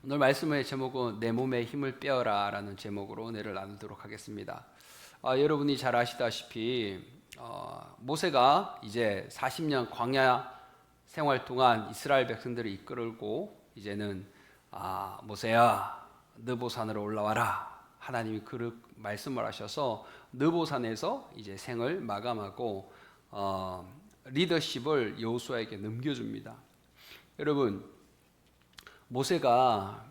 오늘 말씀의 제목은 내 몸에 힘을 빼어라 라는 제목으로 은혜를 나누도록 하겠습니다. 여러분이 잘 아시다시피 모세가 이제 40년 광야 생활 동안 이스라엘 백성들을 이끌고 이제는 모세야 느보산으로 올라와라, 하나님이 그 말씀을 하셔서 느보산에서 이제 생을 마감하고 리더십을 여호수아에게 넘겨줍니다. 여러분, 모세가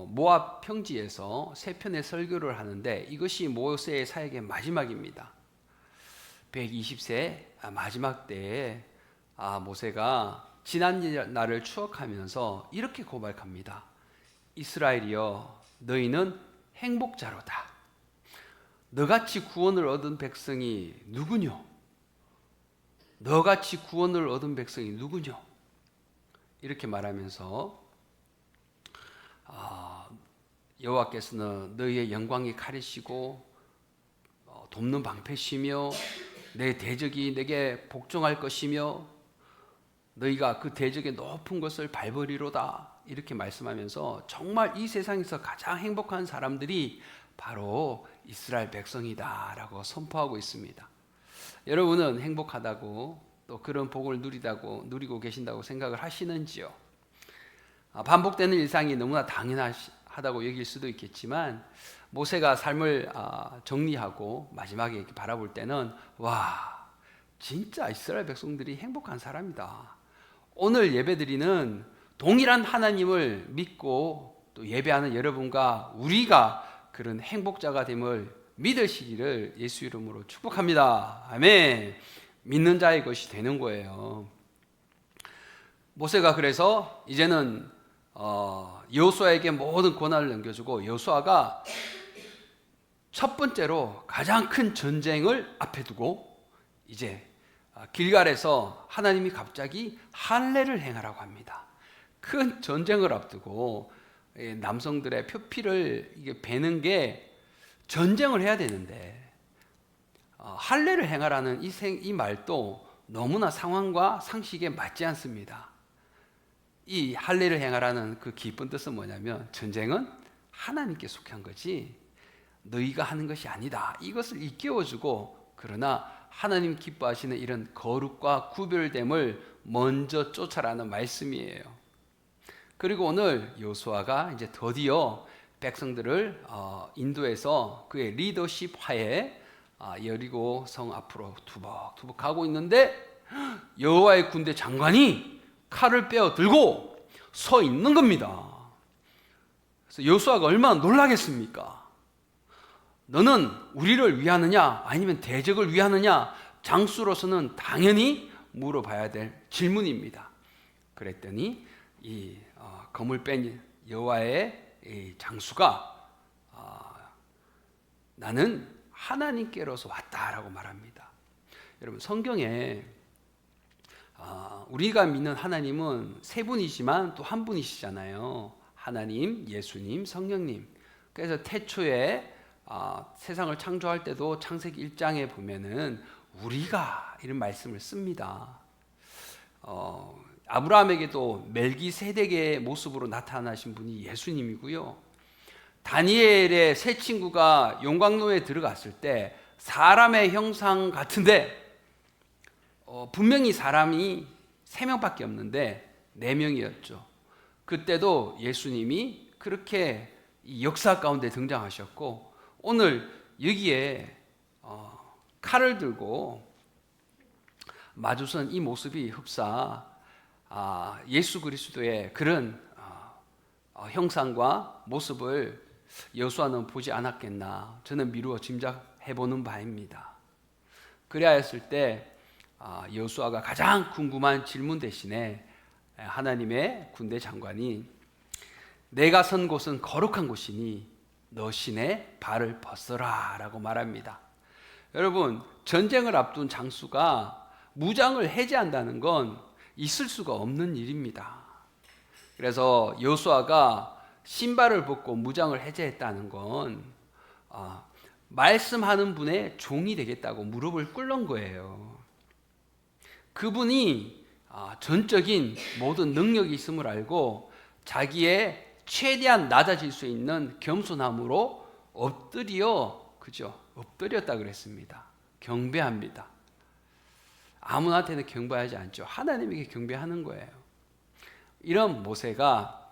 모압 평지에서 세 편의 설교를 하는데 이것이 모세의 사역의 마지막입니다. 120세 마지막 때에 모세가 지난 날을 추억하면서 이렇게 고백합니다. 이스라엘이여, 너희는 행복자로다. 너같이 구원을 얻은 백성이 누구뇨? 너같이 구원을 얻은 백성이 누구뇨? 이렇게 말하면서 여호와께서는 너희의 영광이 칼이시고 돕는 방패시며 내 대적이 내게 복종할 것이며 너희가 그 대적의 높은 것을 밟으리로다, 이렇게 말씀하면서 정말 이 세상에서 가장 행복한 사람들이 바로 이스라엘 백성이다 라고 선포하고 있습니다. 여러분은 행복하다고 또 그런 복을 누리고 계신다고 생각을 하시는지요? 반복되는 일상이 너무나 당연하다고 여길 수도 있겠지만 모세가 삶을 정리하고 마지막에 이렇게 바라볼 때는 와, 진짜 이스라엘 백성들이 행복한 사람이다. 오늘 예배드리는 동일한 하나님을 믿고 또 예배하는 여러분과 우리가 그런 행복자가 됨을 믿으시기를 예수 이름으로 축복합니다. 아멘. 믿는 자의 것이 되는 거예요. 모세가 그래서 이제는 여호수아에게 모든 권한을 넘겨주고 여호수아가 첫 번째로 가장 큰 전쟁을 앞에 두고 이제 길갈에서 하나님이 갑자기 할례를 행하라고 합니다. 큰 전쟁을 앞두고 남성들의 표피를 이게 베는 게 전쟁을 해야 되는데 할례를 행하라는 이 말도 너무나 상황과 상식에 맞지 않습니다. 이 할례를 행하라는 그 깊은 뜻은 뭐냐면 전쟁은 하나님께 속한 거지 너희가 하는 것이 아니다, 이것을 일깨워주고, 그러나 하나님 기뻐하시는 이런 거룩과 구별됨을 먼저 쫓아라는 말씀이에요. 그리고 오늘 여호수아가 이제 드디어 백성들을 인도해서 그의 리더십 하에 여리고 성 앞으로 투벅투벅 가고 있는데 여호와의 군대 장관이 칼을 빼어 들고 서 있는 겁니다. 그래서 여호수아가 얼마나 놀라겠습니까? 너는 우리를 위하느냐 아니면 대적을 위하느냐, 장수로서는 당연히 물어봐야 될 질문입니다. 그랬더니 이 검을 뺀 여호와의 이 장수가 나는 하나님께로서 왔다라고 말합니다. 여러분, 성경에 우리가 믿는 하나님은 세 분이지만 또 한 분이시잖아요. 하나님, 예수님, 성령님. 그래서 태초에 세상을 창조할 때도 창세기 1장에 보면은 우리가 이런 말씀을 씁니다. 아브라함에게도 멜기세덱의 모습으로 나타나신 분이 예수님이고요. 다니엘의 세 친구가 용광로에 들어갔을 때 사람의 형상 같은데 분명히 사람이 3명밖에 없는데 4명이었죠. 그때도 예수님이 그렇게 역사 가운데 등장하셨고, 오늘 여기에 칼을 들고 마주선 이 모습이 흡사 예수 그리스도의 그런 형상과 모습을 여호수아는 보지 않았겠나, 저는 미루어 짐작해보는 바입니다. 그래야 했을 때 여호수아가 가장 궁금한 질문 대신에 하나님의 군대 장관이 내가 선 곳은 거룩한 곳이니 너 신의 발을 벗어라 라고 말합니다. 여러분, 전쟁을 앞둔 장수가 무장을 해제한다는 건 있을 수가 없는 일입니다. 그래서 여호수아가 신발을 벗고 무장을 해제했다는 건 말씀하는 분의 종이 되겠다고 무릎을 꿇는 거예요. 그분이 전적인 모든 능력이 있음을 알고 자기의 최대한 낮아질 수 있는 겸손함으로 엎드렸다 그랬습니다. 경배합니다. 아무한테는 경배하지 않죠. 하나님에게 경배하는 거예요. 이런 모세가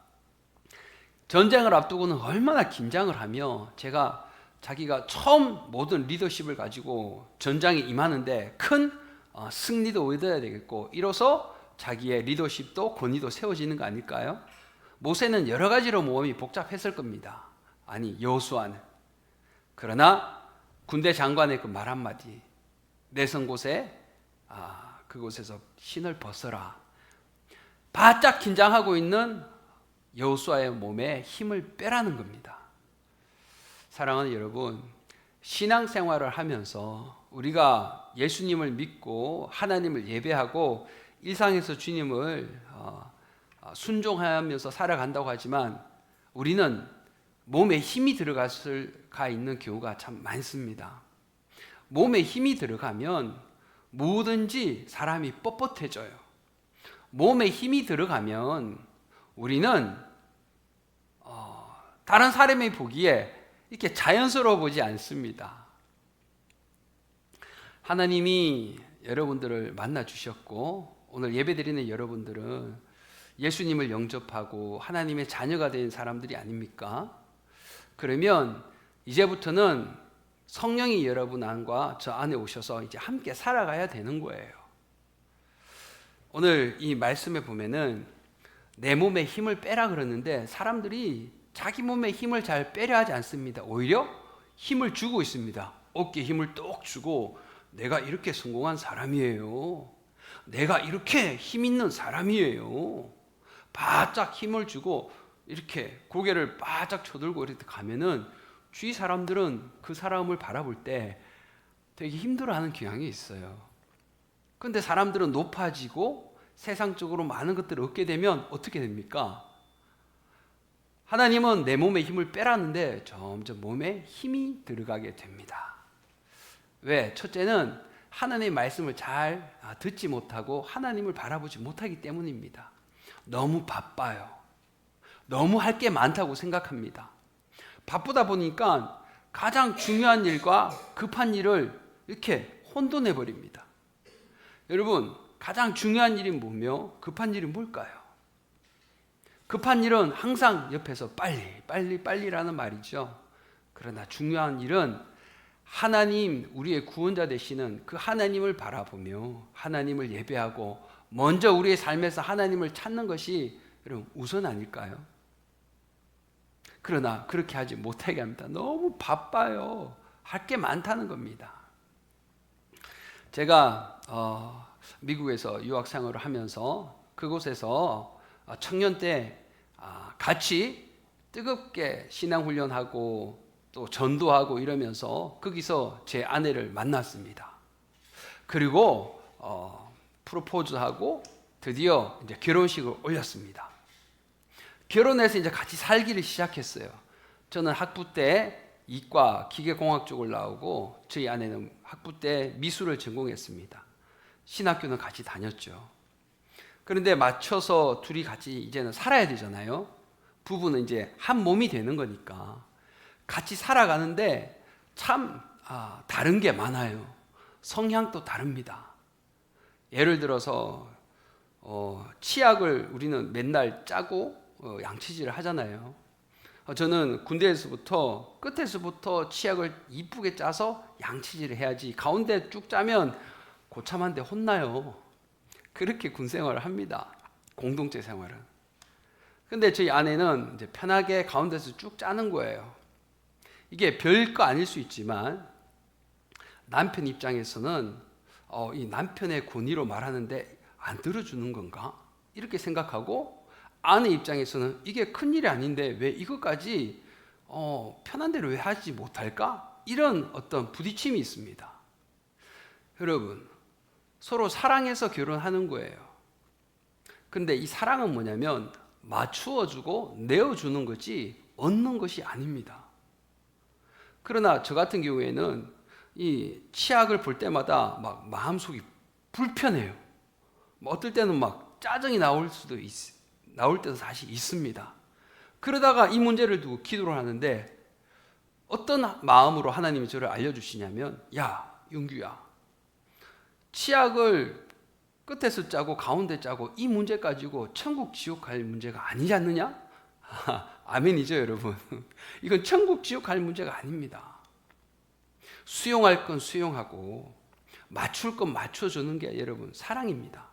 전쟁을 앞두고는 얼마나 긴장을 하며 자기가 처음 모든 리더십을 가지고 전장에 임하는데 큰 승리도 얻어야 되겠고, 이로써 자기의 리더십도 권위도 세워지는 거 아닐까요? 모세는 여러 가지로 모험이 복잡했을 겁니다. 아니, 여호수아는. 그러나 군대 장관의 그 말 한마디, 내선 곳에 그곳에서 신을 벗어라. 바짝 긴장하고 있는 여호수아의 몸에 힘을 빼라는 겁니다. 사랑하는 여러분, 신앙생활을 하면서 우리가 예수님을 믿고 하나님을 예배하고 일상에서 주님을 순종하면서 살아간다고 하지만 우리는 몸에 힘이 들어가 있는 경우가 참 많습니다. 몸에 힘이 들어가면 뭐든지 사람이 뻣뻣해져요. 몸에 힘이 들어가면 우리는 다른 사람이 보기에 이렇게 자연스러워 보지 않습니다. 하나님이 여러분들을 만나 주셨고, 오늘 예배드리는 여러분들은 예수님을 영접하고 하나님의 자녀가 된 사람들이 아닙니까? 그러면 이제부터는 성령이 여러분 안과 저 안에 오셔서 이제 함께 살아가야 되는 거예요. 오늘 이 말씀에 보면은 내 몸에 힘을 빼라 그러는데 사람들이 자기 몸에 힘을 잘 빼려 하지 않습니다. 오히려 힘을 주고 있습니다. 어깨에 힘을 똑 주고 내가 이렇게 성공한 사람이에요. 내가 이렇게 힘 있는 사람이에요. 바짝 힘을 주고 이렇게 고개를 바짝 쳐들고 이렇게 가면은 주위 사람들은 그 사람을 바라볼 때 되게 힘들어하는 경향이 있어요. 그런데 사람들은 높아지고 세상적으로 많은 것들을 얻게 되면 어떻게 됩니까? 하나님은 내 몸에 힘을 빼라는데 점점 몸에 힘이 들어가게 됩니다. 왜? 첫째는 하나님의 말씀을 잘 듣지 못하고 하나님을 바라보지 못하기 때문입니다. 너무 바빠요. 너무 할 게 많다고 생각합니다. 바쁘다 보니까 가장 중요한 일과 급한 일을 이렇게 혼돈해 버립니다. 여러분, 가장 중요한 일이 뭐며 급한 일이 뭘까요? 급한 일은 항상 옆에서 빨리라는 말이죠. 그러나 중요한 일은 하나님, 우리의 구원자 되시는 그 하나님을 바라보며 하나님을 예배하고 먼저 우리의 삶에서 하나님을 찾는 것이 여러분 우선 아닐까요? 그러나 그렇게 하지 못하게 합니다. 너무 바빠요. 할 게 많다는 겁니다. 제가 미국에서 유학 생활을 하면서 그곳에서 청년 때 같이 뜨겁게 신앙훈련하고 또 전도하고 이러면서 거기서 제 아내를 만났습니다. 그리고 프로포즈하고 드디어 이제 결혼식을 올렸습니다. 결혼해서 이제 같이 살기를 시작했어요. 저는 학부 때 이과 기계공학 쪽을 나오고 저희 아내는 학부 때 미술을 전공했습니다. 신학교는 같이 다녔죠. 그런데 맞춰서 둘이 같이 이제는 살아야 되잖아요. 부부는 이제 한 몸이 되는 거니까 같이 살아가는데 참 다른 게 많아요. 성향도 다릅니다. 예를 들어서 치약을 우리는 맨날 짜고 양치질을 하잖아요. 저는 군대에서부터 끝에서부터 치약을 이쁘게 짜서 양치질을 해야지 가운데 쭉 짜면 고참한테 혼나요. 그렇게 군 생활을 합니다. 공동체 생활은. 근데 저희 아내는 이제 편하게 가운데서 쭉 짜는 거예요. 이게 별거 아닐 수 있지만 남편 입장에서는 이 남편의 권위로 말하는데 안 들어주는 건가? 이렇게 생각하고 아내 입장에서는 이게 큰일이 아닌데 왜 이것까지 편한 대로 왜 하지 못할까? 이런 어떤 부딪힘이 있습니다. 여러분, 서로 사랑해서 결혼하는 거예요. 근데 이 사랑은 뭐냐면 맞추어주고 내어주는 거지 얻는 것이 아닙니다. 그러나 저 같은 경우에는 이 치약을 볼 때마다 막 마음속이 불편해요. 어떨 때는 막 짜증이 나올 수도 나올 때도 사실 있습니다. 그러다가 이 문제를 두고 기도를 하는데 어떤 마음으로 하나님이 저를 알려주시냐면, 야 윤규야, 치약을 끝에서 짜고 가운데 짜고 이 문제 가지고 천국 지옥 갈 문제가 아니지 않느냐? 아멘이죠 여러분. 이건 천국 지옥 갈 문제가 아닙니다. 수용할 건 수용하고 맞출 건 맞춰주는 게 여러분 사랑입니다.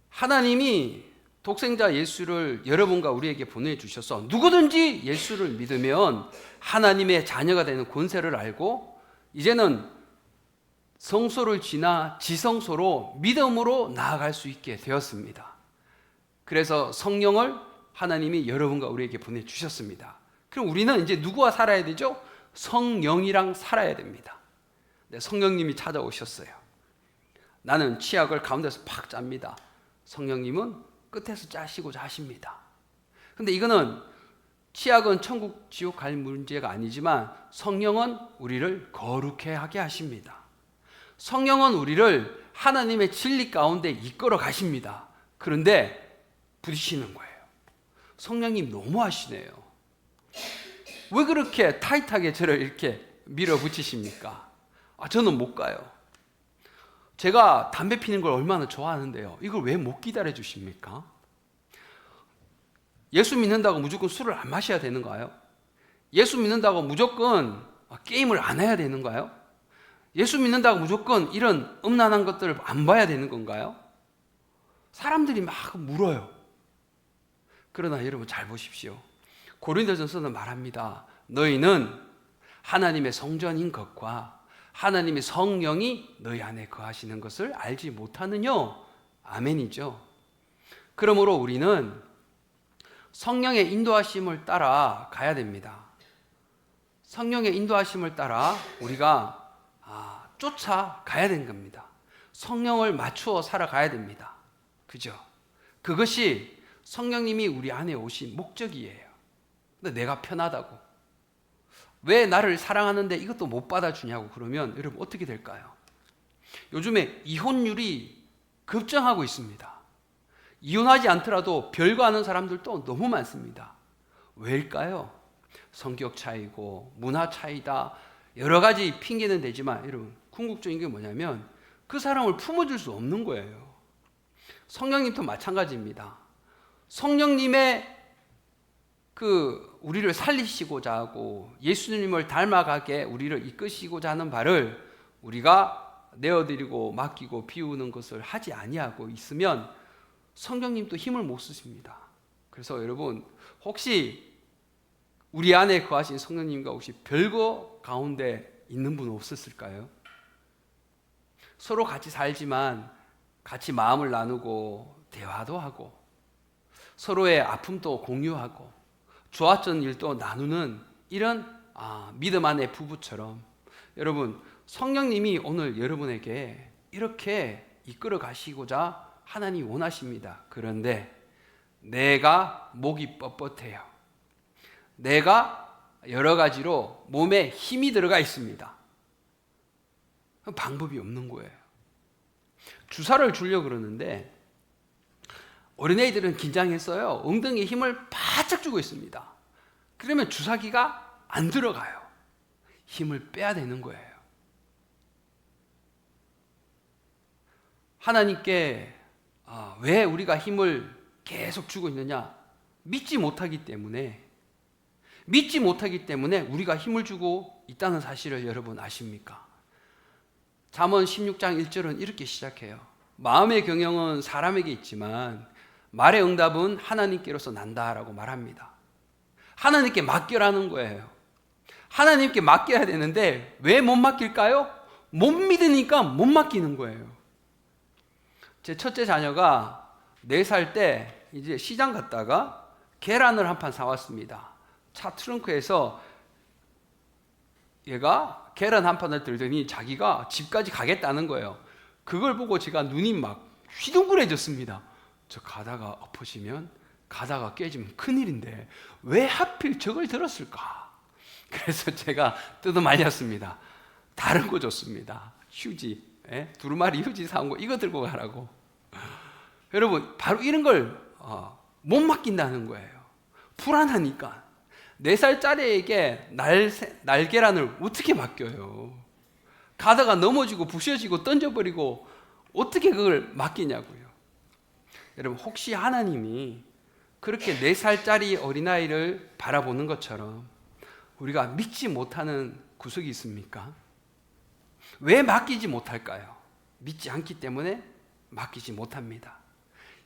하나님이 독생자 예수를 여러분과 우리에게 보내주셔서 누구든지 예수를 믿으면 하나님의 자녀가 되는 권세를 알고 이제는 성소를 지나 지성소로 믿음으로 나아갈 수 있게 되었습니다. 그래서 성령을 하나님이 여러분과 우리에게 보내주셨습니다. 그럼 우리는 이제 누구와 살아야 되죠? 성령이랑 살아야 됩니다. 네, 성령님이 찾아오셨어요. 나는 치약을 가운데서 팍 짭니다. 성령님은 끝에서 짜시고자 하십니다. 근데 이거는 치약은 천국 지옥 갈 문제가 아니지만 성령은 우리를 거룩해 하게 하십니다. 성령은 우리를 하나님의 진리 가운데 이끌어 가십니다. 그런데 부딪히는 거예요. 성령님 너무하시네요. 왜 그렇게 타이트하게 저를 이렇게 밀어붙이십니까? 저는 못 가요. 제가 담배 피는 걸 얼마나 좋아하는데요. 이걸 왜 못 기다려 주십니까? 예수 믿는다고 무조건 술을 안 마셔야 되는가요? 예수 믿는다고 무조건 게임을 안 해야 되는가요? 예수 믿는다고 무조건 이런 음란한 것들을 안 봐야 되는 건가요? 사람들이 막 물어요. 그러나 여러분 잘 보십시오. 고린도전서는 말합니다. 너희는 하나님의 성전인 것과 하나님의 성령이 너희 안에 거하시는 것을 알지 못하느냐? 아멘이죠. 그러므로 우리는 성령의 인도하심을 따라 가야 됩니다. 성령의 인도하심을 따라 우리가 쫓아가야 되는 겁니다. 성령을 맞추어 살아가야 됩니다. 그죠? 그것이 성령님이 우리 안에 오신 목적이에요. 근데 내가 편하다고, 왜 나를 사랑하는데 이것도 못 받아주냐고 그러면 여러분 어떻게 될까요? 요즘에 이혼율이 급증하고 있습니다. 이혼하지 않더라도 별거하는 사람들도 너무 많습니다. 왜일까요? 성격 차이고 문화 차이다, 여러 가지 핑계는 되지만 여러분 궁극적인 게 뭐냐면 그 사람을 품어줄 수 없는 거예요. 성령님도 마찬가지입니다. 성령님의 우리를 살리시고자 하고 예수님을 닮아가게 우리를 이끄시고자 하는 바를 우리가 내어드리고 맡기고 비우는 것을 하지 아니하고 있으면 성령님도 힘을 못 쓰십니다. 그래서 여러분 혹시 우리 안에 거하신 성령님과 혹시 별거 가운데 있는 분 없었을까요? 서로 같이 살지만 같이 마음을 나누고 대화도 하고 서로의 아픔도 공유하고 좋았던 일도 나누는 이런 믿음 안의 부부처럼 여러분 성령님이 오늘 여러분에게 이렇게 이끌어 가시고자 하나님이 원하십니다. 그런데 내가 목이 뻣뻣해요. 내가 여러 가지로 몸에 힘이 들어가 있습니다. 방법이 없는 거예요. 주사를 주려고 그러는데 어린애들은 긴장했어요. 엉덩이에 힘을 바짝 주고 있습니다. 그러면 주사기가 안 들어가요. 힘을 빼야 되는 거예요. 하나님께 왜 우리가 힘을 계속 주고 있느냐? 믿지 못하기 때문에 우리가 힘을 주고 있다는 사실을 여러분 아십니까? 잠언 16장 1절은 이렇게 시작해요. 마음의 경영은 사람에게 있지만 말의 응답은 하나님께로서 난다라고 말합니다. 하나님께 맡겨라는 거예요. 하나님께 맡겨야 되는데 왜 못 맡길까요? 못 믿으니까 못 맡기는 거예요. 제 첫째 자녀가 4살 때 이제 시장 갔다가 계란을 한 판 사왔습니다. 차 트렁크에서 얘가 계란 한 판을 들더니 자기가 집까지 가겠다는 거예요. 그걸 보고 제가 눈이 막 휘둥그레졌습니다. 저 가다가 엎어지면, 가다가 깨지면 큰일인데 왜 하필 저걸 들었을까? 그래서 제가 뜯어말렸습니다. 다른 거 줬습니다. 휴지, 두루마리 휴지 사온 거 이거 들고 가라고. 여러분 바로 이런 걸 못 맡긴다는 거예요. 불안하니까. 4살짜리에게 날계란을 어떻게 맡겨요? 가다가 넘어지고 부셔지고 던져버리고 어떻게 그걸 맡기냐고요. 여러분, 혹시 하나님이 그렇게 4살짜리 어린아이를 바라보는 것처럼 우리가 믿지 못하는 구석이 있습니까? 왜 맡기지 못할까요? 믿지 않기 때문에 맡기지 못합니다.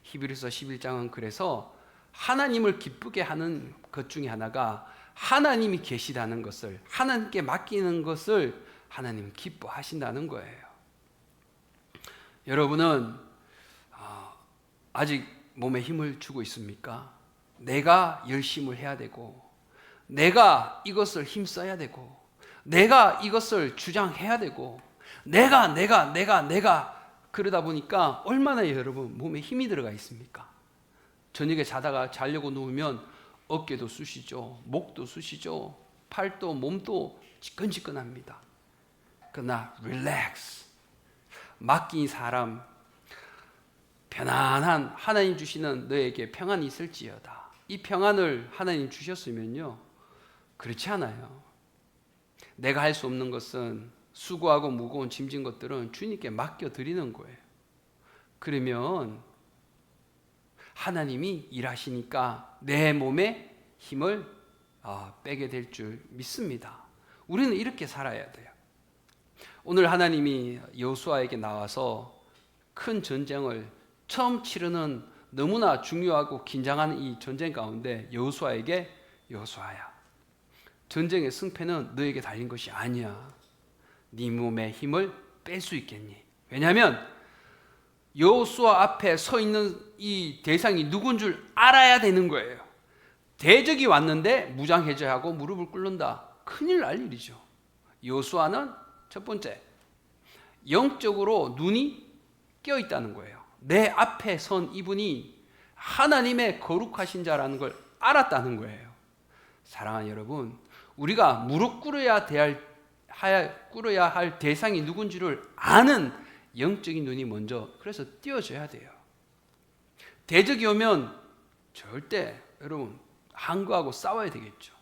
히브리서 11장은 그래서 하나님을 기쁘게 하는 것 중에 하나가 하나님이 계시다는 것을, 하나님께 맡기는 것을 하나님은 기뻐하신다는 거예요. 여러분은 아직 몸에 힘을 주고 있습니까? 내가 열심을 해야 되고, 내가 이것을 힘써야 되고, 내가 이것을 주장해야 되고, 내가 그러다 보니까 얼마나 여러분 몸에 힘이 들어가 있습니까? 저녁에 자다가 자려고 누우면 어깨도 쑤시죠, 목도 쑤시죠, 팔도 몸도 지끈지끈합니다. 그러나 릴렉스, 맡긴 사람, 편안한 하나님 주시는 너에게 평안이 있을지어다. 이 평안을 하나님 주셨으면요, 그렇지 않아요. 내가 할 수 없는 것은, 수고하고 무거운 짐진 것들은 주님께 맡겨드리는 거예요. 그러면 하나님이 일하시니까 내 몸에 힘을 빼게 될 줄 믿습니다. 우리는 이렇게 살아야 돼요. 오늘 하나님이 여호수아에게 나와서 큰 전쟁을 처음 치르는 너무나 중요하고 긴장한 이 전쟁 가운데 여호수아에게, 여호수아야, 전쟁의 승패는 너에게 달린 것이 아니야. 네 몸에 힘을 뺄 수 있겠니? 왜냐하면 여호수아 앞에 서 있는 이 대상이 누군 줄 알아야 되는 거예요. 대적이 왔는데 무장해제하고 무릎을 꿇는다. 큰일 날 일이죠. 여호수아는 첫 번째, 영적으로 눈이 깨어 있다는 거예요. 내 앞에 선 이분이 하나님의 거룩하신 자라는 걸 알았다는 거예요. 사랑하는 여러분, 우리가 무릎 꿇어야 할 대상이 누군지를 아는 영적인 눈이 먼저 그래서 띄어져야 돼요. 대적이 오면 절대 여러분 항거하고 싸워야 되겠죠.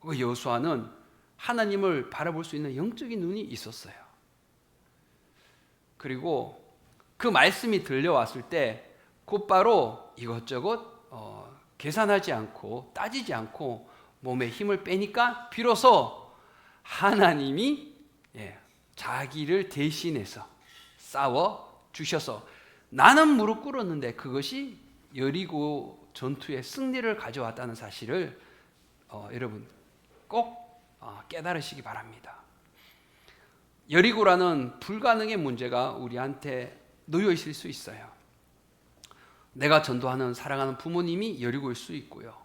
그 여호수아는 하나님을 바라볼 수 있는 영적인 눈이 있었어요. 그리고 그 말씀이 들려왔을 때 곧바로 이것저것 계산하지 않고 따지지 않고 몸에 힘을 빼니까 비로소 하나님이 자기를 대신해서 싸워 주셔서 나는 무릎 꿇었는데 그것이 여리고 전투의 승리를 가져왔다는 사실을 여러분 꼭 깨달으시기 바랍니다. 여리고라는 불가능의 문제가 우리한테 놓여 있을 수 있어요. 내가 전도하는 사랑하는 부모님이 여리고일 수 있고요.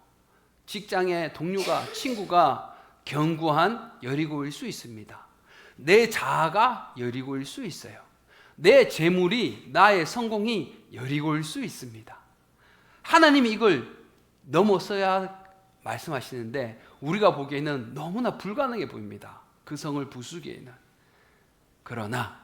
직장의 동료가, 친구가 견고한 여리고일 수 있습니다. 내 자아가 여리고일 수 있어요. 내 재물이, 나의 성공이 여리고일 수 있습니다. 하나님이 이걸 넘어서야 말씀하시는데 우리가 보기에는 너무나 불가능해 보입니다. 그 성을 부수기에는. 그러나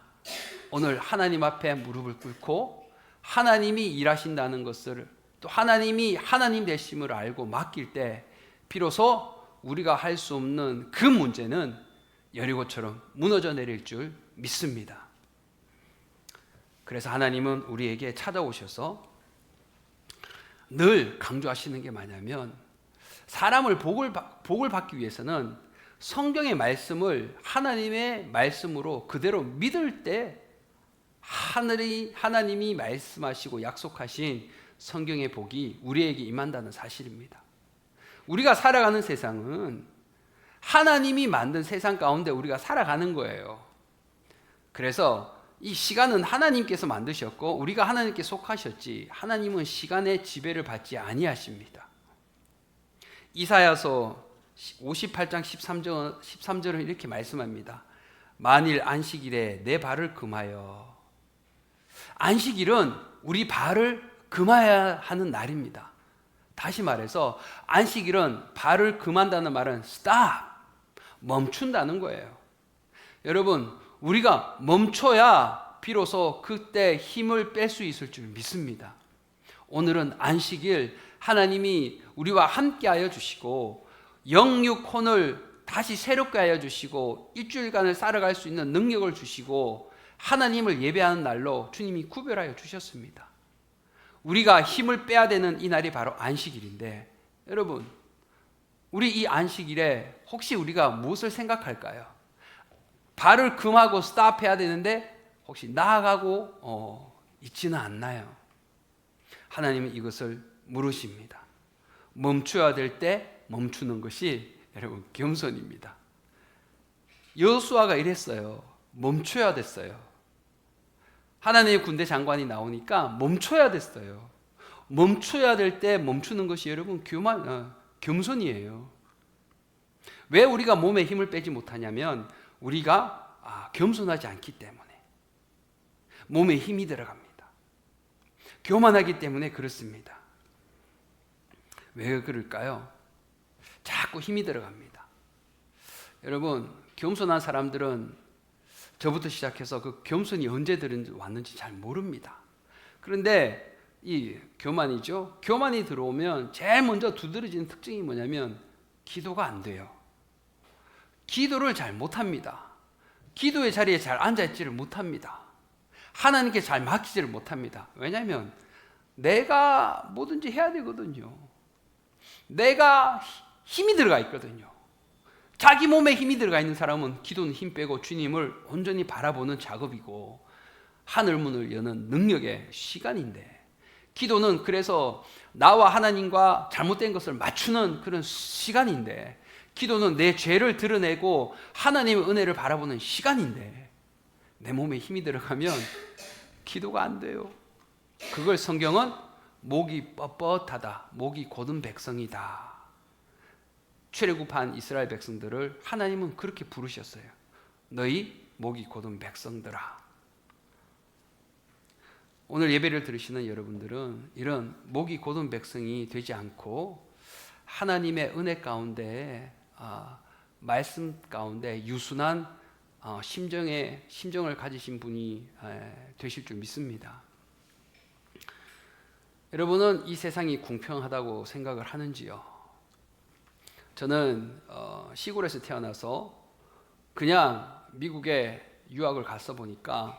오늘 하나님 앞에 무릎을 꿇고 하나님이 일하신다는 것을, 또 하나님이 하나님 되심을 알고 맡길 때 비로소 우리가 할 수 없는 그 문제는 여리고처럼 무너져 내릴 줄 믿습니다. 그래서 하나님은 우리에게 찾아오셔서 늘 강조하시는 게 뭐냐면, 사람을 복을 받기 위해서는 성경의 말씀을 하나님의 말씀으로 그대로 믿을 때 하나님이 말씀하시고 약속하신 성경의 복이 우리에게 임한다는 사실입니다. 우리가 살아가는 세상은 하나님이 만든 세상 가운데 우리가 살아가는 거예요. 그래서 이 시간은 하나님께서 만드셨고 우리가 하나님께 속하셨지, 하나님은 시간의 지배를 받지 아니하십니다. 이사야서 58장 13절은 이렇게 말씀합니다. 만일 안식일에 내 발을 금하여. 안식일은 우리 발을 금해야 하는 날입니다. 다시 말해서 안식일은 발을 금한다는 말은 stop, 멈춘다는 거예요. 여러분, 우리가 멈춰야 비로소 그때 힘을 뺄 수 있을 줄 믿습니다. 오늘은 안식일 하나님이 우리와 함께하여 주시고 영육혼을 다시 새롭게 하여 주시고 일주일간을 살아갈 수 있는 능력을 주시고 하나님을 예배하는 날로 주님이 구별하여 주셨습니다. 우리가 힘을 빼야 되는 이 날이 바로 안식일인데, 여러분, 우리 이 안식일에 혹시 우리가 무엇을 생각할까요? 발을 금하고 스탑해야 되는데 혹시 나아가고 있지는 않나요? 하나님은 이것을 물으십니다. 멈춰야 될 때 멈추는 것이 여러분 겸손입니다. 여호수아가 이랬어요. 멈춰야 됐어요. 하나님의 군대 장관이 나오니까 멈춰야 됐어요. 멈춰야 될 때 멈추는 것이 여러분 겸손이에요. 왜 우리가 몸에 힘을 빼지 못하냐면 우리가 겸손하지 않기 때문에 몸에 힘이 들어갑니다. 교만하기 때문에 그렇습니다. 왜 그럴까요? 자꾸 힘이 들어갑니다. 여러분, 겸손한 사람들은 저부터 시작해서 그 겸손이 언제 왔는지 잘 모릅니다. 그런데 이 교만이죠. 교만이 들어오면 제일 먼저 두드러지는 특징이 뭐냐면 기도가 안 돼요. 기도를 잘 못합니다. 기도의 자리에 잘 앉아있지를 못합니다. 하나님께 잘 맡기지를 못합니다. 왜냐하면 내가 뭐든지 해야 되거든요. 내가 힘이 들어가 있거든요. 자기 몸에 힘이 들어가 있는 사람은 기도는 힘 빼고 주님을 온전히 바라보는 작업이고 하늘문을 여는 능력의 시간인데, 기도는 그래서 나와 하나님과 잘못된 것을 맞추는 그런 시간인데, 기도는 내 죄를 드러내고 하나님의 은혜를 바라보는 시간인데, 내 몸에 힘이 들어가면 기도가 안 돼요. 그걸 성경은 목이 뻣뻣하다, 목이 곧은 백성이다. 출애굽한 이스라엘 백성들을 하나님은 그렇게 부르셨어요. 너희 목이 곧은 백성들아. 오늘 예배를 들으시는 여러분들은 이런 목이 곧은 백성이 되지 않고 하나님의 은혜 가운데 말씀 가운데 유순한 심정을 가지신 분이 되실 줄 믿습니다. 여러분은 이 세상이 공평하다고 생각을 하는지요? 저는 시골에서 태어나서 그냥 미국에 유학을 갔어 보니까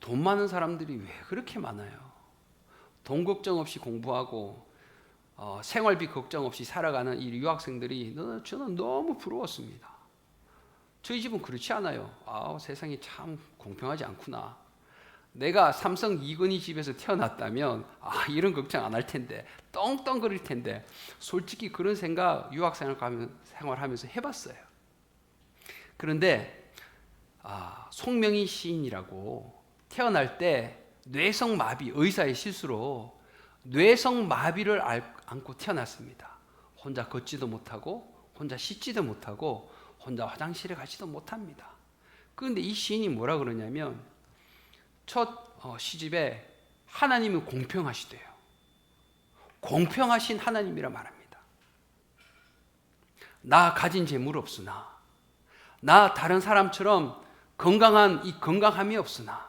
돈 많은 사람들이 왜 그렇게 많아요? 돈 걱정 없이 공부하고 생활비 걱정 없이 살아가는 이 유학생들이 저는 너무 부러웠습니다. 저희 집은 그렇지 않아요. 세상이 참 공평하지 않구나. 내가 삼성 이건희 집에서 태어났다면 이런 걱정 안 할 텐데, 떵떵거릴 텐데, 솔직히 그런 생각 유학 생활하면서 해봤어요. 그런데 송명희 시인이라고 태어날 때 뇌성마비, 의사의 실수로 뇌성마비를 안고 태어났습니다. 혼자 걷지도 못하고 혼자 씻지도 못하고 혼자 화장실에 가지도 못합니다. 그런데 이 시인이 뭐라 그러냐면 첫 시집에 하나님은 공평하시대요. 공평하신 하나님이라 말합니다. 나 가진 재물 없으나, 나 다른 사람처럼 건강한 이 건강함이 없으나,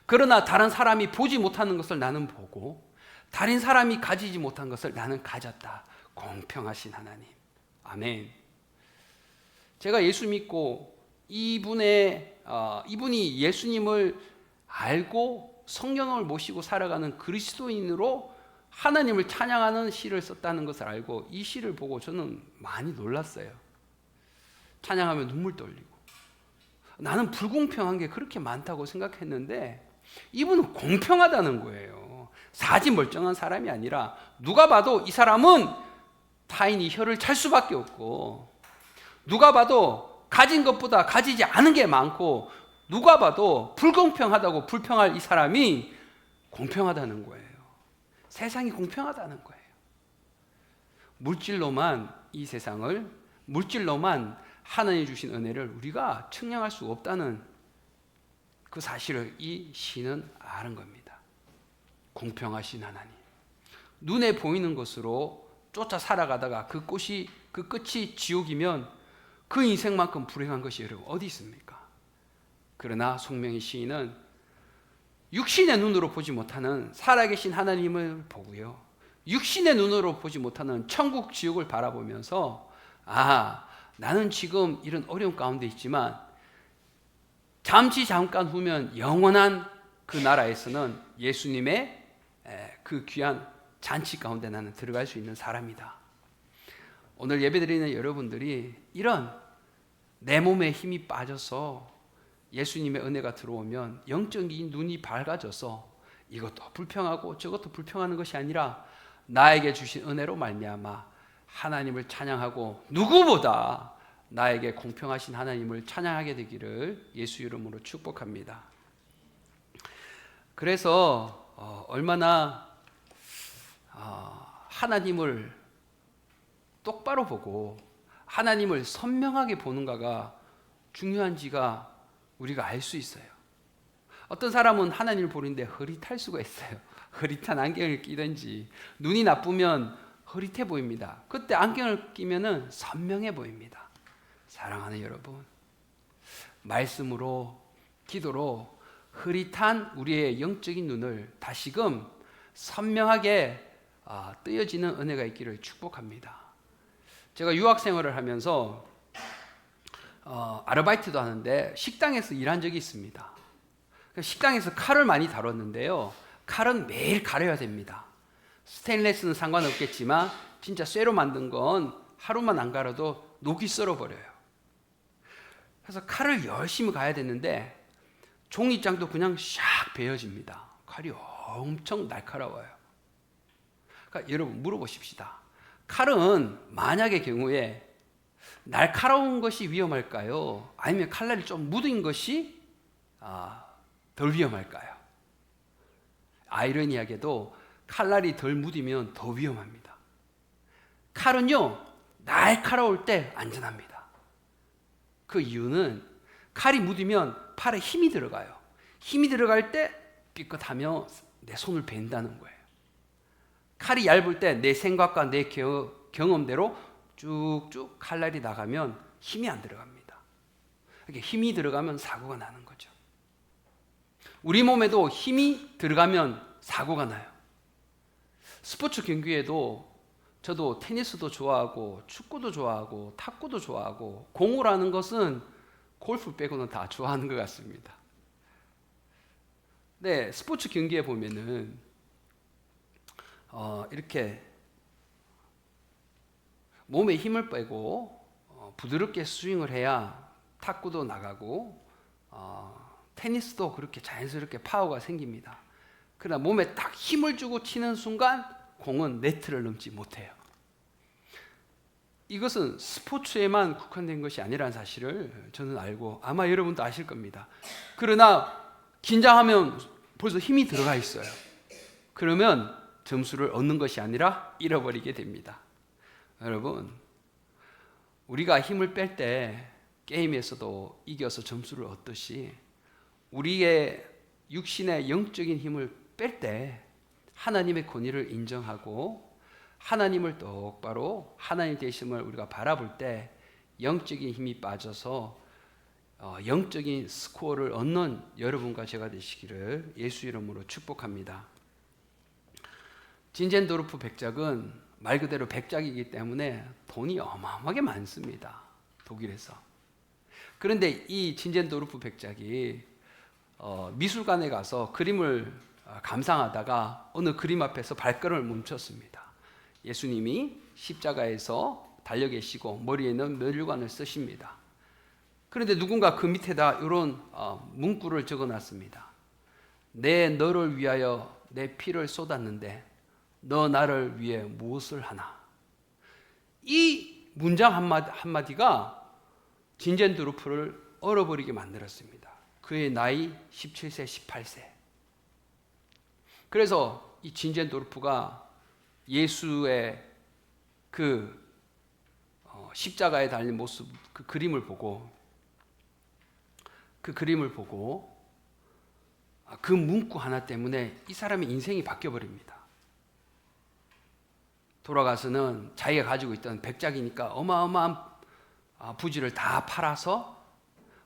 그러나 다른 사람이 보지 못하는 것을 나는 보고 다른 사람이 가지지 못한 것을 나는 가졌다. 공평하신 하나님. 아멘. 제가 예수 믿고 이분이 예수님을 알고 성령을 모시고 살아가는 그리스도인으로 하나님을 찬양하는 시를 썼다는 것을 알고 이 시를 보고 저는 많이 놀랐어요. 찬양하면 눈물 떨리고, 나는 불공평한 게 그렇게 많다고 생각했는데 이분은 공평하다는 거예요. 사지 멀쩡한 사람이 아니라 누가 봐도 이 사람은 타인이 혀를 찰 수밖에 없고, 누가 봐도 가진 것보다 가지지 않은 게 많고, 누가 봐도 불공평하다고 불평할 이 사람이 공평하다는 거예요. 세상이 공평하다는 거예요. 물질로만 이 세상을, 물질로만 하나님이 주신 은혜를 우리가 측량할 수 없다는 그 사실을 이 시는 아는 겁니다. 공평하신 하나님. 눈에 보이는 것으로 쫓아 살아가다가 그 끝이 지옥이면 그 인생만큼 불행한 것이 여러분 어디 있습니까? 그러나 송명희 시인은 육신의 눈으로 보지 못하는 살아계신 하나님을 보고요, 육신의 눈으로 보지 못하는 천국 지옥을 바라보면서 나는 지금 이런 어려움 가운데 있지만 잠깐 후면 영원한 그 나라에서는 예수님의 그 귀한 잔치 가운데 나는 들어갈 수 있는 사람이다. 오늘 예배드리는 여러분들이 이런 내 몸에 힘이 빠져서 예수님의 은혜가 들어오면 영적인 눈이 밝아져서 이것도 불평하고 저것도 불평하는 것이 아니라 나에게 주신 은혜로 말미암아 하나님을 찬양하고 누구보다 나에게 공평하신 하나님을 찬양하게 되기를 예수 이름으로 축복합니다. 그래서 얼마나 하나님을 똑바로 보고 하나님을 선명하게 보는가가 중요한지가 우리가 알 수 있어요. 어떤 사람은 하나님을 보는데 흐릿할 수가 있어요. 흐릿한 안경을 끼든지 눈이 나쁘면 흐릿해 보입니다. 그때 안경을 끼면은 선명해 보입니다. 사랑하는 여러분, 말씀으로 기도로 흐릿한 우리의 영적인 눈을 다시금 선명하게 뜨여지는 은혜가 있기를 축복합니다. 제가 유학 생활을 하면서 아르바이트도 하는데 식당에서 일한 적이 있습니다. 식당에서 칼을 많이 다뤘는데요, 칼은 매일 갈아야 됩니다. 스테인레스는 상관없겠지만 진짜 쇠로 만든 건 하루만 안 갈아도 녹이 썰어버려요. 그래서 칼을 열심히 가야 되는데 종이장도 그냥 샥 베어집니다. 칼이 엄청 날카로워요. 그러니까 여러분 물어보십시다. 칼은 만약의 경우에 날카로운 것이 위험할까요? 아니면 칼날이 좀 묻은 것이 덜 위험할까요? 아이러니하게도 칼날이 덜 묻으면 더 위험합니다. 칼은요, 날카로울 때 안전합니다. 그 이유는 칼이 묻으면 팔에 힘이 들어가요. 힘이 들어갈 때 삐끗하며 내 손을 벤다는 거예요. 칼이 얇을 때 내 생각과 내 경험대로 쭉쭉 칼날이 나가면 힘이 안 들어갑니다. 이렇게 힘이 들어가면 사고가 나는 거죠. 우리 몸에도 힘이 들어가면 사고가 나요. 스포츠 경기에도 저도 테니스도 좋아하고 축구도 좋아하고 탁구도 좋아하고 공구라는 것은 골프 빼고는 다 좋아하는 것 같습니다. 네, 스포츠 경기에 보면은 이렇게 몸에 힘을 빼고 부드럽게 스윙을 해야 탁구도 나가고 테니스도 그렇게 자연스럽게 파워가 생깁니다. 그러나 몸에 딱 힘을 주고 치는 순간 공은 네트를 넘지 못해요. 이것은 스포츠에만 국한된 것이 아니라는 사실을 저는 알고 아마 여러분도 아실 겁니다. 그러나 긴장하면 벌써 힘이 들어가 있어요. 그러면 점수를 얻는 것이 아니라 잃어버리게 됩니다. 여러분, 우리가 힘을 뺄 때 게임에서도 이겨서 점수를 얻듯이 우리의 육신의 영적인 힘을 뺄 때 하나님의 권위를 인정하고 하나님을 똑바로 하나님 되심을 우리가 바라볼 때 영적인 힘이 빠져서 영적인 스코어를 얻는 여러분과 제가 되시기를 예수 이름으로 축복합니다. 진젠도르프 백작은 말 그대로 백작이기 때문에 돈이 어마어마하게 많습니다. 독일에서. 그런데 이 진젠도르프 백작이 미술관에 가서 그림을 감상하다가 어느 그림 앞에서 발걸음을 멈췄습니다. 예수님이 십자가에서 달려 계시고 머리에는 면류관을 쓰십니다. 그런데 누군가 그 밑에다 이런 문구를 적어놨습니다. 내 너를 위하여 내 피를 쏟았는데 너 나를 위해 무엇을 하나? 이 문장 한마디가 진젠도르프를 얼어버리게 만들었습니다. 그의 나이 17세, 18세. 그래서 이 진젠도르프가 예수의 그 십자가에 달린 모습, 그 그림을 보고 그 문구 하나 때문에 이 사람의 인생이 바뀌어버립니다. 돌아가서는 자기가 가지고 있던 백작이니까 어마어마한 부지를 다 팔아서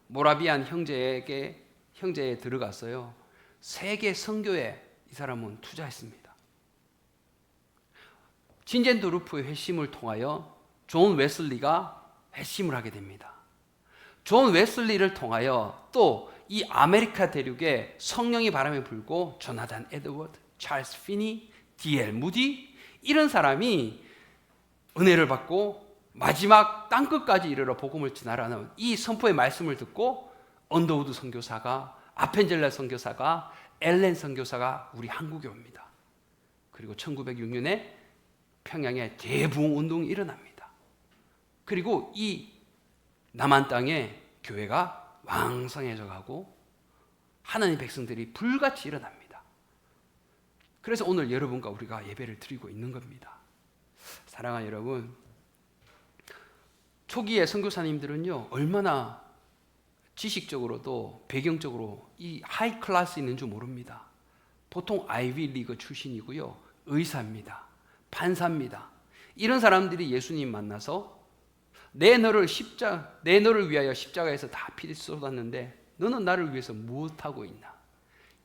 모라비안 형제에 들어갔어요. 세계 선교에 이 사람은 투자했습니다. 진젠도르프의 회심을 통하여 존 웨슬리가 회심을 하게 됩니다. 존 웨슬리를 통하여 또 이 아메리카 대륙에 성령이 바람에 불고 조나단 에드워드, 찰스 피니, D.L. 무디 이런 사람이 은혜를 받고 마지막 땅끝까지 이르러 복음을 전하라는 이 선포의 말씀을 듣고 언더우드 선교사가, 아펜젤라 선교사가, 엘렌 선교사가 우리 한국에 옵니다. 그리고 1906년에 평양에 대부흥 운동이 일어납니다. 그리고 이 남한 땅에 교회가 왕성해져 가고 하나님의 백성들이 불같이 일어납니다. 그래서 오늘 여러분과 우리가 예배를 드리고 있는 겁니다. 사랑하는 여러분, 초기에 선교사님들은요 얼마나 지식적으로도 배경적으로 이 하이 클래스 있는 줄 모릅니다. 보통 아이비 리그 출신이고요, 의사입니다, 판사입니다. 이런 사람들이 예수님 만나서 내 너를 위하여 십자가에서 다 피 쏟았는데 너는 나를 위해서 무엇하고 있나?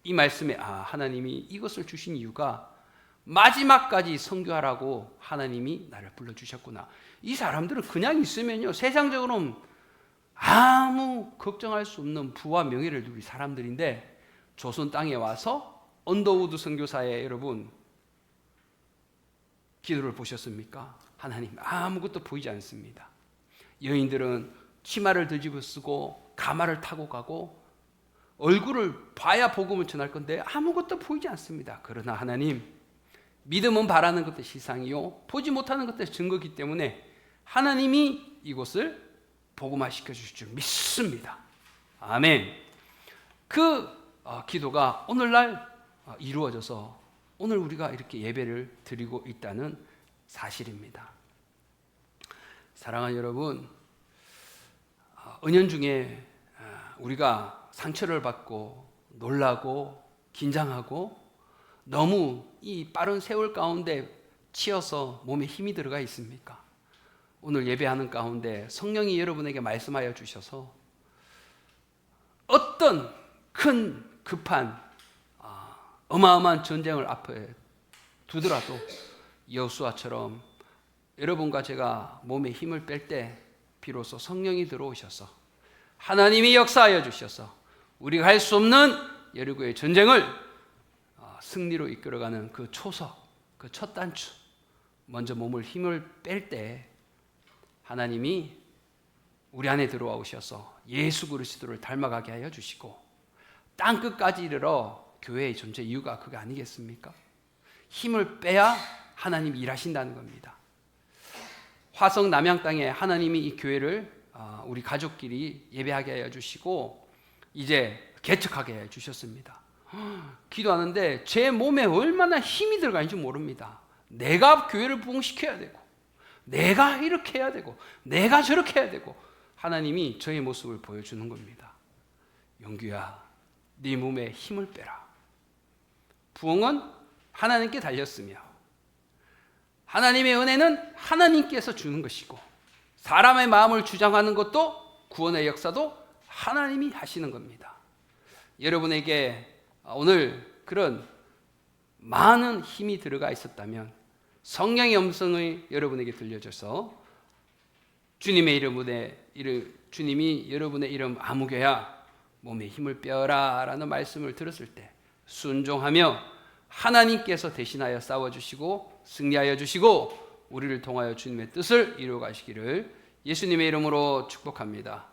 이 말씀에 하나님이 이것을 주신 이유가 마지막까지 선교하라고 하나님이 나를 불러주셨구나. 이 사람들은 그냥 있으면요 세상적으로는 아무 걱정할 수 없는 부와 명예를 누릴 사람들인데, 조선 땅에 와서 언더우드 선교사의 여러분 기도를 보셨습니까? 하나님 아무것도 보이지 않습니다. 여인들은 치마를 뒤집어 쓰고 가마를 타고 가고 얼굴을 봐야 복음을 전할 건데 아무것도 보이지 않습니다. 그러나 하나님, 믿음은 바라는 것도 시상이요 보지 못하는 것도 증거이기 때문에 하나님이 이곳을 복음화시켜 주실 줄 믿습니다. 아멘. 그 기도가 오늘날 이루어져서 오늘 우리가 이렇게 예배를 드리고 있다는 사실입니다. 사랑하는 여러분, 은연중에 우리가 상처를 받고 놀라고 긴장하고 너무 이 빠른 세월 가운데 치여서 몸에 힘이 들어가 있습니까? 오늘 예배하는 가운데 성령이 여러분에게 말씀하여 주셔서 어떤 큰 급한 어마어마한 전쟁을 앞에 두더라도 여호수아처럼 여러분과 제가 몸에 힘을 뺄 때 비로소 성령이 들어오셔서 하나님이 역사하여 주셔서 우리가 할 수 없는 여리고의 전쟁을 승리로 이끌어가는 그 초석, 그 첫 단추, 먼저 몸을 힘을 뺄 때 하나님이 우리 안에 들어와 오셔서 예수 그리스도를 닮아가게 하여 주시고 땅끝까지 이르러 교회의 존재 이유가 그거 아니겠습니까? 힘을 빼야 하나님이 일하신다는 겁니다. 화성 남양 땅에 하나님이 이 교회를 우리 가족끼리 예배하게 하여 주시고 이제 개척하게 해 주셨습니다. 기도하는데 제 몸에 얼마나 힘이 들어가는지 모릅니다. 내가 교회를 부흥시켜야 되고 내가 이렇게 해야 되고 내가 저렇게 해야 되고 하나님이 저의 모습을 보여주는 겁니다. 영규야, 네 몸에 힘을 빼라. 부흥은 하나님께 달렸으며 하나님의 은혜는 하나님께서 주는 것이고 사람의 마음을 주장하는 것도 구원의 역사도 하나님이 하시는 겁니다. 여러분에게 오늘 그런 많은 힘이 들어가 있었다면 성령의 음성을 여러분에게 들려줘서 주님이 여러분의 이름 아무개야 몸에 힘을 빼어라 라는 말씀을 들었을 때 순종하며 하나님께서 대신하여 싸워주시고 승리하여 주시고 우리를 통하여 주님의 뜻을 이루어 가시기를 예수님의 이름으로 축복합니다.